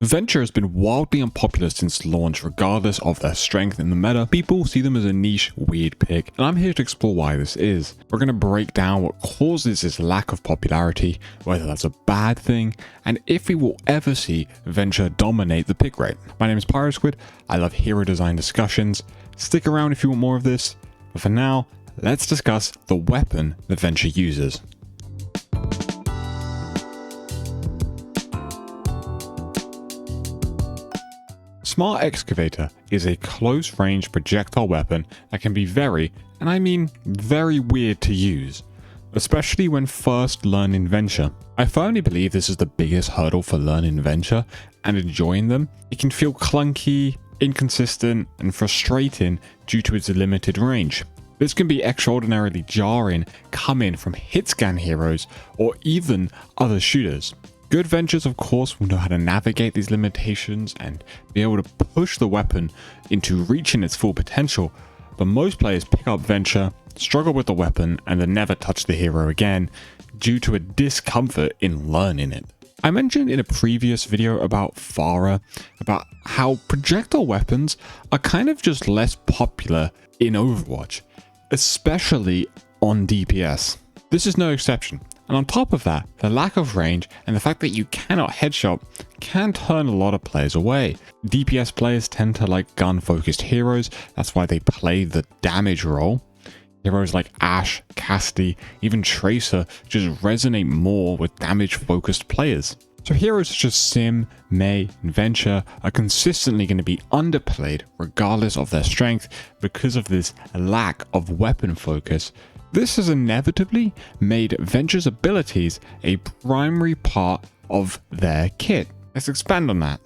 Venture has been wildly unpopular since launch regardless of their strength in the meta. People see them as a niche, weird pick, and I'm here to explore why this is. We're going to break down what causes this lack of popularity, whether that's a bad thing, and if we will ever see Venture dominate the pick rate. My name is PyroSquid, I love hero design discussions. Stick around if you want more of this, but for now, let's discuss the weapon that Venture uses. Smart Excavator is a close-range projectile weapon that can be very, and I mean very weird to use, especially when first learning Venture. I firmly believe this is the biggest hurdle for learning Venture and enjoying them. It can feel clunky, inconsistent, and frustrating due to its limited range. This can be extraordinarily jarring coming from hit scan heroes or even other shooters. Good Ventures, of course, will know how to navigate these limitations and be able to push the weapon into reaching its full potential, but most players pick up Venture, struggle with the weapon, and then never touch the hero again due to a discomfort in learning it. I mentioned in a previous video about Pharah, about how projectile weapons are kind of just less popular in Overwatch, especially on DPS. This is no exception. And on top of that, the lack of range and the fact that you cannot headshot can turn a lot of players away. DPS players tend to like gun-focused heroes, that's why they play the damage role. Heroes like Ashe, Cassidy, even Tracer just resonate more with damage-focused players. So heroes such as Sim, Mei, and Venture are consistently going to be underplayed regardless of their strength because of this lack of weapon focus. This has inevitably made Venture's abilities a primary part of their kit. Let's expand on that.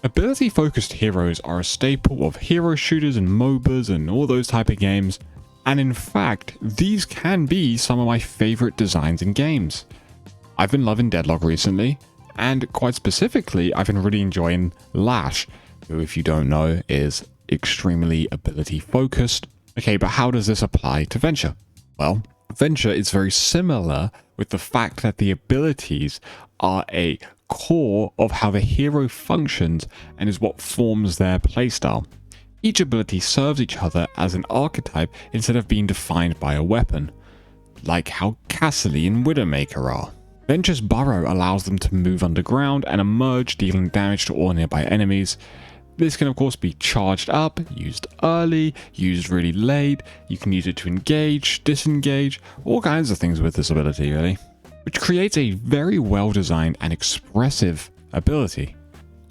Ability-focused heroes are a staple of hero shooters and MOBAs and all those type of games, and in fact, these can be some of my favorite designs in games. I've been loving Deadlock recently, and quite specifically, I've been really enjoying Lash, who, if you don't know, is extremely ability focused. Okay, but how does this apply to Venture? Well, Venture is very similar with the fact that the abilities are a core of how the hero functions and is what forms their playstyle. Each ability serves each other as an archetype instead of being defined by a weapon, like how Cassidy and Widowmaker are. Venture's burrow allows them to move underground and emerge, dealing damage to all nearby enemies. This can of course be charged up, used early, used really late. You can use it to engage, disengage, all kinds of things with this ability really, which creates a very well designed and expressive ability.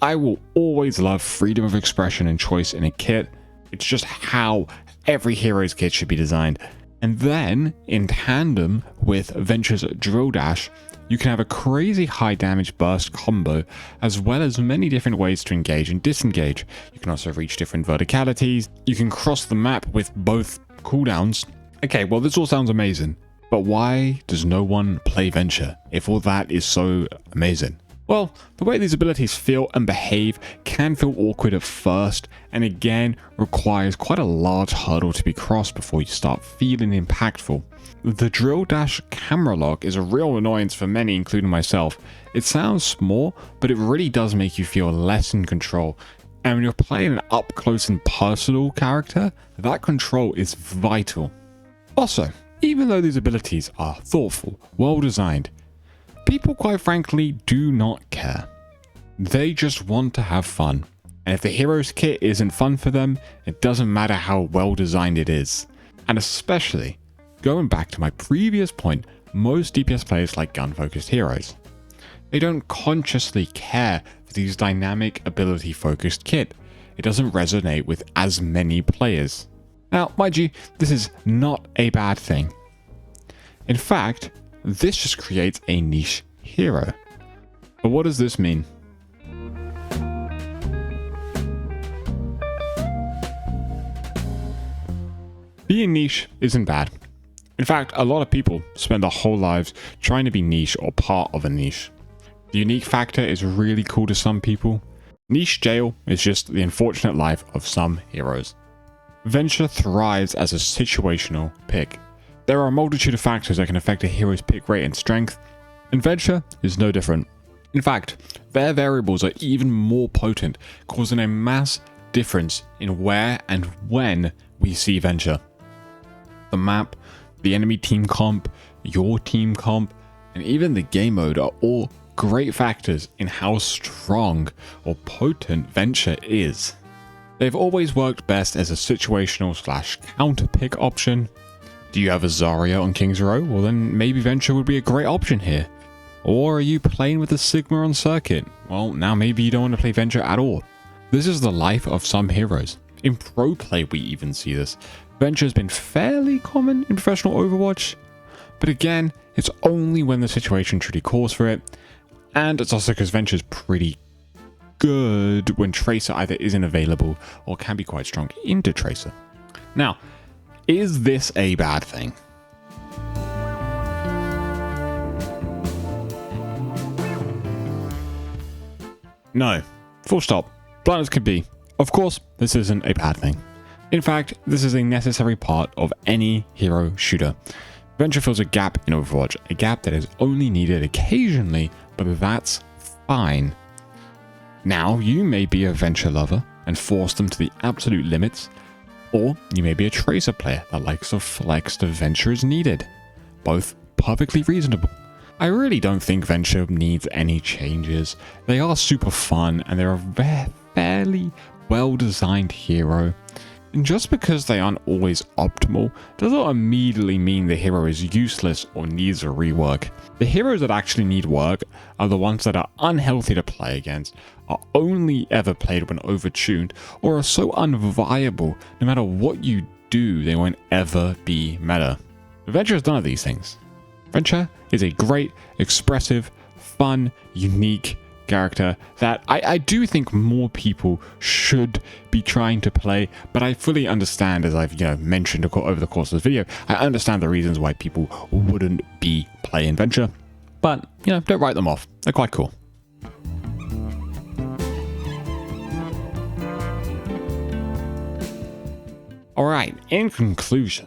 I will always love freedom of expression and choice in a kit. It's just how every hero's kit should be designed. And then, in tandem with Venture's Drill Dash, you can have a crazy high damage burst combo, as well as many different ways to engage and disengage. You can also reach different verticalities. You can cross the map with both cooldowns. Okay, well this all sounds amazing, but why does no one play Venture if all that is so amazing? Well, the way these abilities feel and behave can feel awkward at first, and again requires quite a large hurdle to be crossed before you start feeling impactful. The Drill Dash camera lock is a real annoyance for many, including myself. It sounds small, but it really does make you feel less in control. And when you're playing an up close and personal character, that control is vital. Also, even though these abilities are thoughtful, well designed, people quite frankly do not care. They just want to have fun. And if the hero's kit isn't fun for them, it doesn't matter how well designed it is. And especially, going back to my previous point, most DPS players like gun-focused heroes. They don't consciously care for these dynamic ability-focused kit. It doesn't resonate with as many players. Now, mind you, this is not a bad thing. In fact, this just creates a niche hero. But what does this mean? Being niche isn't bad. In fact, a lot of people spend their whole lives trying to be niche or part of a niche. The unique factor is really cool to some people. Niche jail is just the unfortunate life of some heroes. Venture thrives as a situational pick. There are a multitude of factors that can affect a hero's pick rate and strength, and Venture is no different. In fact, their variables are even more potent, causing a mass difference in where and when we see Venture. The map, the enemy team comp, your team comp, and even the game mode are all great factors in how strong or potent Venture is. They've always worked best as a situational / counter pick option. Do you have a Zarya on King's Row? Well then maybe Venture would be a great option here. Or are you playing with a Sigma on Circuit? Well now maybe you don't want to play Venture at all. This is the life of some heroes. In pro play we even see this. Venture has been fairly common in professional Overwatch, but again, it's only when the situation truly calls for it, and it's also because Venture's pretty good when Tracer either isn't available or can be quite strong into Tracer. Now, is this a bad thing? No. Full stop. Blunt as could be. Of course, this isn't a bad thing. In fact, this is a necessary part of any hero shooter. Venture fills a gap in Overwatch, a gap that is only needed occasionally, but that's fine. Now, you may be a Venture lover and force them to the absolute limits, or you may be a Tracer player that likes to flex the Venture as needed. Both perfectly reasonable. I really don't think Venture needs any changes. They are super fun and they're a fairly well-designed hero. And just because they aren't always optimal doesn't immediately mean the hero is useless or needs a rework. The heroes that actually need work are the ones that are unhealthy to play against, are only ever played when overtuned, or are so unviable no matter what you do they won't ever be meta. Venture is none of these things. Venture is a great, expressive, fun, unique character that I do think more people should be trying to play, but I fully understand, as I've mentioned over the course of this video, I understand the reasons why people wouldn't be playing Venture, but don't write them off. They're quite cool. Alright, in conclusion,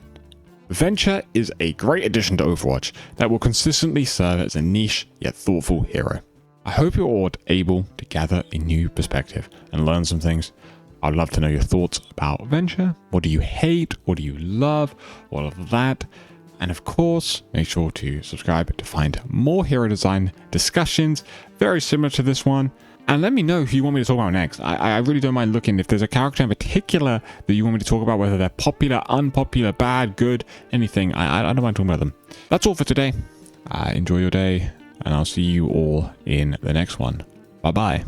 Venture is a great addition to Overwatch that will consistently serve as a niche yet thoughtful hero. I hope you're all able to gather a new perspective and learn some things. I'd love to know your thoughts about Venture. What do you hate? What do you love? All of that. And of course, make sure to subscribe to find more hero design discussions very similar to this one. And let me know who you want me to talk about next. I really don't mind looking. If there's a character in particular that you want me to talk about, whether they're popular, unpopular, bad, good, anything, I don't mind talking about them. That's all for today. Enjoy your day, and I'll see you all in the next one. Bye-bye.